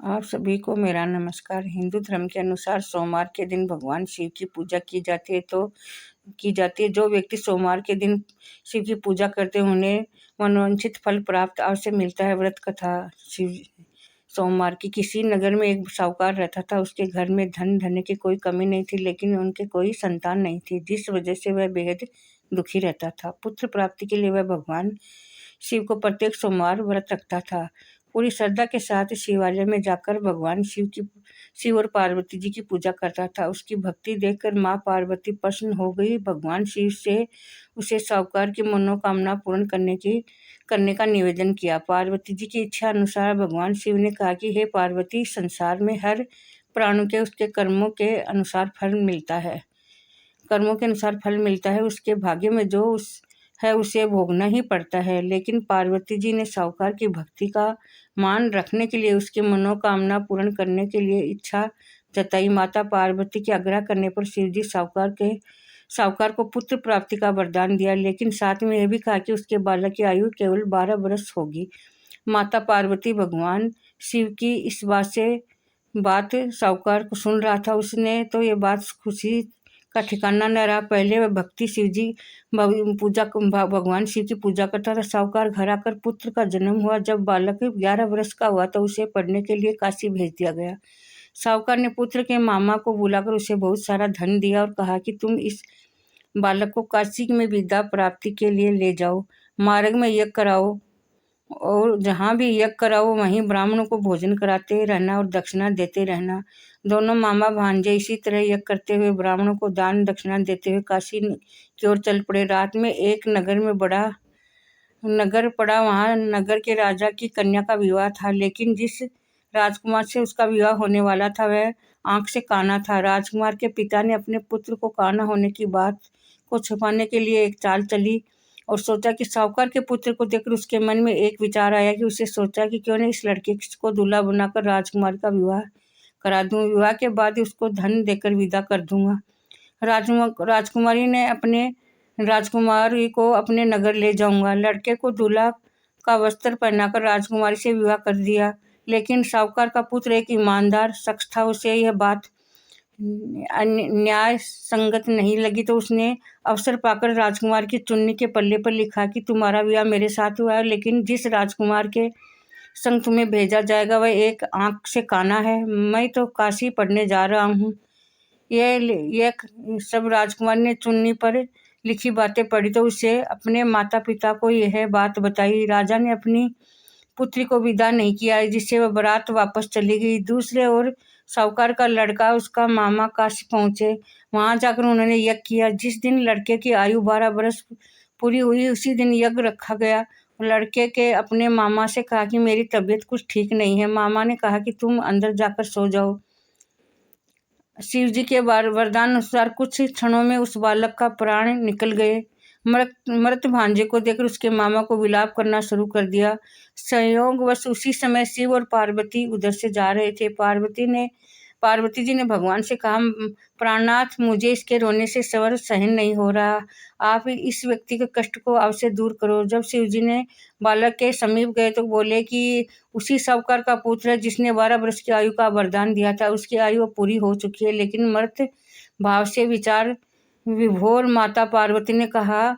आप सभी को मेरा नमस्कार। हिंदू धर्म के अनुसार सोमवार के दिन भगवान शिव की पूजा की जाती है। जो व्यक्ति सोमवार के दिन शिव की पूजा करते हैं उन्हें मनोवांछित फल प्राप्त अवश्य मिलता है। व्रत कथा। शिव सोमवार की किसी नगर में एक साहूकार रहता था। उसके घर में धन की कोई कमी नहीं थी, लेकिन उनके कोई संतान नहीं थी, जिस वजह से वह बेहद दुखी रहता था। पुत्र प्राप्ति के लिए वह भगवान शिव को प्रत्येक सोमवार व्रत रखता था। पूरी श्रद्धा के साथ शिवालय में जाकर भगवान शिव और पार्वती जी की पूजा करता था। उसकी भक्ति देखकर माँ पार्वती प्रसन्न हो गई। भगवान शिव से उसे साहूकार की मनोकामना पूर्ण करने का निवेदन किया। पार्वती जी की इच्छा अनुसार भगवान शिव ने कहा कि हे पार्वती, संसार में हर प्राणी के उसके कर्मों के अनुसार फल मिलता है। उसके भाग्य में जो है उसे भोगना ही पड़ता है। लेकिन पार्वती जी ने साहूकार की भक्ति का मान रखने के लिए उसकी मनोकामना पूर्ण करने के लिए इच्छा जताई। माता पार्वती के आग्रह करने पर शिव जी साहूकार को पुत्र प्राप्ति का वरदान दिया, लेकिन साथ में यह भी कहा कि उसके बालक की आयु केवल 12 वर्ष होगी। माता पार्वती भगवान शिव की इस बात साहूकार को सुन रहा था। उसने तो ये बात खुशी का ठिकाना न रहा। पहले वह भक्ति भगवान शिव की पूजा करता था। साहूकार घर आकर पुत्र का जन्म हुआ। जब बालक 11 वर्ष का हुआ तो उसे पढ़ने के लिए काशी भेज दिया गया। साहूकार ने पुत्र के मामा को बुलाकर उसे बहुत सारा धन दिया और कहा कि तुम इस बालक को काशी में विद्या प्राप्ति के लिए ले जाओ, मार्ग में यज्ञ कराओ और जहाँ भी यज्ञ कराओ वहीं ब्राह्मणों को भोजन कराते रहना और दक्षिणा देते रहना। दोनों मामा भांजे इसी तरह यज्ञ करते हुए ब्राह्मणों को दान दक्षिणा देते हुए काशी की ओर चल पड़े। रात में एक नगर में बड़ा नगर पड़ा। वहाँ नगर के राजा की कन्या का विवाह था, लेकिन जिस राजकुमार से उसका विवाह होने वाला था वह आंख से काना था। राजकुमार के पिता ने अपने पुत्र को काना होने की बात को छुपाने के लिए एक चाल चली और सोचा कि साहूकार के पुत्र को देखकर उसके मन में एक विचार आया कि उसे सोचा कि क्यों नहीं इस लड़के को दूल्हा बनाकर राजकुमार का विवाह करा दूं। विवाह के बाद उसको धन देकर विदा कर दूंगा। राजकुमारी ने अपने राजकुमारी को अपने नगर ले जाऊंगा। लड़के को दूल्हा का वस्त्र पहनाकर राजकुमारी से विवाह कर दिया, लेकिन साहूकार का पुत्र एक ईमानदार शख्स था। उसे यह बात न्याय संगत नहीं लगी, तो उसने अवसर पाकर राजकुमार की चुन्नी के पल्ले पर लिखा कि तुम्हारा विवाह मेरे साथ हुआ है, लेकिन जिस राजकुमार के संग तुम्हें भेजा जाएगा वह एक आंख से काना है। मैं तो काशी पढ़ने जा रहा हूँ। यह सब राजकुमार ने चुन्नी पर लिखी बातें पढ़ी तो उसे अपने माता पिता को यह बात बताई। राजा ने अपनी पुत्री को विदा नहीं किया, जिससे वह बारात वापस चली गई। दूसरे ओर साहूकार का लड़का उसका मामा काशी पहुंचे। वहां जाकर उन्होंने यज्ञ किया। जिस दिन लड़के की आयु 12 वर्ष पूरी हुई उसी दिन यज्ञ रखा गया। लड़के के अपने मामा से कहा कि मेरी तबीयत कुछ ठीक नहीं है। मामा ने कहा कि तुम अंदर जाकर सो जाओ। शिव जी के वरदान अनुसार कुछ क्षणों में उस बालक का प्राण निकल गए। मृत भांजे को देखकर उसके मामा को विलाप करना शुरू कर दिया। संयोगवश उसी समय शिव और पार्वती उधर से जा रहे थे। पार्वती जी ने भगवान से कहा, प्राणनाथ, मुझे इसके रोने से सवर सहन नहीं हो रहा। आप इस व्यक्ति के कष्ट को अवश्य दूर करो। जब शिव जी ने बालक के समीप गए तो बोले कि उसी साहूकार का पुत्र है जिसने 12 वर्ष की आयु का वरदान दिया था। उसकी आयु पूरी हो चुकी है, लेकिन मृत भाव से विचार विभोर माता पार्वती ने कहा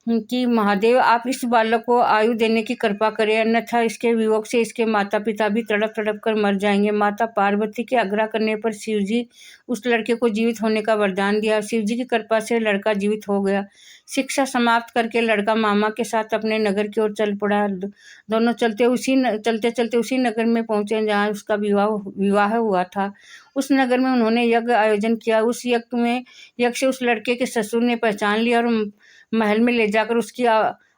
कि महादेव, आप इस बालक को आयु देने की कृपा करें, अन्यथा इसके वियोग से इसके माता पिता भी तड़प तड़प कर मर जाएंगे। माता पार्वती के आग्रह करने पर शिव जी उस लड़के को जीवित होने का वरदान दिया। शिव जी की कृपा से लड़का जीवित हो गया। शिक्षा समाप्त करके लड़का मामा के साथ अपने नगर की ओर चल पड़ा। दोनों चलते चलते उसी नगर में पहुंचे जहाँ उसका विवाह हुआ था। उस नगर में उन्होंने यज्ञ आयोजन किया। उस यज्ञ से उस लड़के के ससुर ने पहचान लिया और महल में ले जाकर उसकी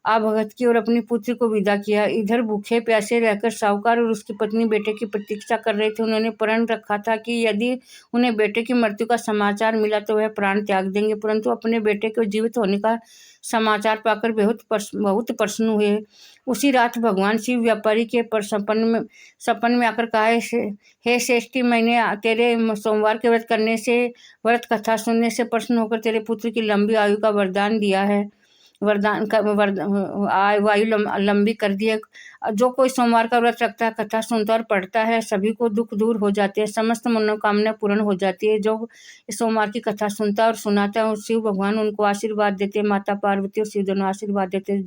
आभगत की और अपनी पुत्री को विदा किया। इधर भूखे प्यासे रहकर साहूकार और उसकी पत्नी बेटे की प्रतीक्षा कर रहे थे। उन्होंने प्रण रखा था कि यदि उन्हें बेटे की मृत्यु का समाचार मिला तो वह प्राण त्याग देंगे, परंतु अपने बेटे के जीवित होने का समाचार पाकर बहुत प्रसन्न हुए। उसी रात भगवान शिव व्यापारी के सपन में आकर कहा, हे श्रेष्ठी, मैंने तेरे सोमवार के व्रत करने से, व्रत कथा सुनने से प्रसन्न होकर तेरे पुत्र की लंबी आयु का वरदान दिया है। वरदान का वायु लंबी कर दी है। जो कोई सोमवार का व्रत रखता है, कथा सुनता और पढ़ता है, सभी को दुख दूर हो जाते हैं, समस्त मनोकामना पूर्ण हो जाती है। जो सोमवार की कथा सुनता है और सुनाता है, शिव भगवान उनको आशीर्वाद देते हैं, माता पार्वती और शिव दोनों आशीर्वाद देते हैं।